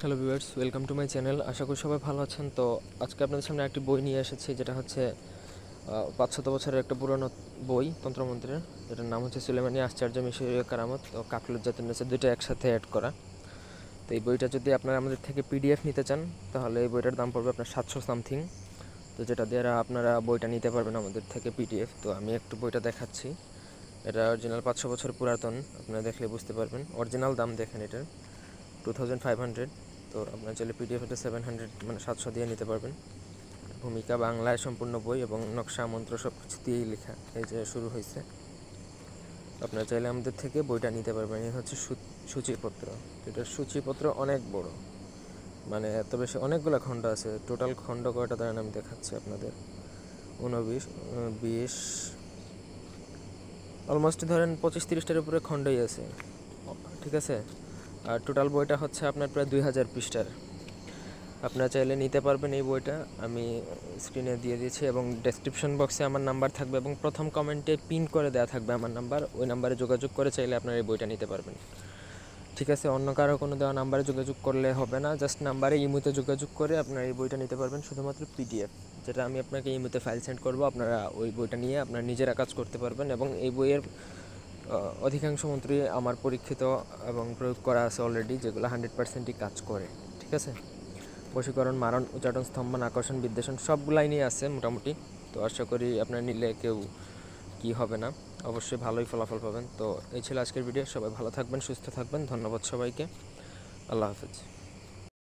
Hello viewers, welcome to my channel. আশা করি সবাই ভালো আছেন। তো আজকে আপনাদের সামনে একটি বই নিয়ে এসেছি, যেটা হচ্ছে 500 বছরের একটা পুরনো বই তন্ত্রমন্ত্রের, যেটার নাম হচ্ছে সুলেমানি আশ্চর্য মিশরীয় কারামত ও কাকলুজ্জাতুন নেসা, দুইটা একসাথে অ্যাড করা। তো এই বইটা যদি আপনারা আমাদের থেকে পিডিএফ নিতে চান, তাহলে এই বইটার দাম পড়বে আপনার 700 সামথিং। তো যেটা দিয়ে আপনারা বইটা নিতে পারবেন আমাদের থেকে পিডিএফ। তো আমি একটু বইটা দেখাচ্ছি। এটা অরিজিনাল 500 বছর পুরাতন, আপনারা দেখলে বুঝতে পারবেন। অরিজিনাল দাম দেখেন এটার 2500। তো আপনার চাইলে পিডিএফ এটা 700 মানে 700 দিয়ে নিতে পারবেন। ভূমিকা বাংলায় সম্পূর্ণ বই এবং নকশা মন্ত্র সব কিছু দিয়েই লেখা। এই যে শুরু হয়েছে। আপনারা চাইলে আমাদের থেকে বইটা নিতে পারবেন। এই হচ্ছে সূচিপত্র। এটার সূচিপত্র অনেক বড়, মানে এত বেশি, অনেকগুলো খণ্ড আছে। টোটাল খণ্ড কয়টা ধরেন আমি দেখাচ্ছি আপনাদের। 19, 20, অলমোস্ট ধরেন 25-30টার উপরে খণ্ডই আছে, ঠিক আছে। আর টোটাল বইটা হচ্ছে আপনার প্রায় 2000 পৃষ্ঠার। আপনারা চাইলে নিতে পারবেন এই বইটা। আমি স্ক্রিনে দিয়ে দিয়েছি এবং ডেসক্রিপশন বক্সে আমার নাম্বার থাকবে এবং প্রথম কমেন্টে পিন করে দেওয়া থাকবে আমার নাম্বার। ওই নাম্বারে যোগাযোগ করে চাইলে আপনারা এই বইটা নিতে পারবেন, ঠিক আছে। অন্য কারো কোনো দেওয়া নাম্বারে যোগাযোগ করলে হবে না, জাস্ট নাম্বারে ইমোতে যোগাযোগ করে আপনারা এই বইটা নিতে পারবেন, শুধুমাত্র পিডিএফ, যেটা আমি আপনাকে ইমোতে ফাইল সেন্ড করব। আপনারা ওই বইটা নিয়ে আপনারা নিজেরা কাজ করতে পারবেন। এবং এই বইয়ের অধিকাংশ মন্ত্রী আমার পরীক্ষিত এবং প্রয়োগ করা আছে অলরেডি, যেগুলো 100%ই কাজ করে, ঠিক আছে। বশীকরণ, মারণ, উচ্চাটন, স্তম্ভন, আকর্ষণ, বিদ্বেষণ সবগুলাই নিয়ে আছে মোটামুটি। তো আশা করি আপনারা নিলে কেউ কি হবে না, অবশ্যই ভালোই ফলাফল পাবেন। তো এই ছিল আজকের ভিডিও। সবাই ভালো থাকবেন, সুস্থ থাকবেন। ধন্যবাদ সবাইকে। আল্লাহ হাফেজ।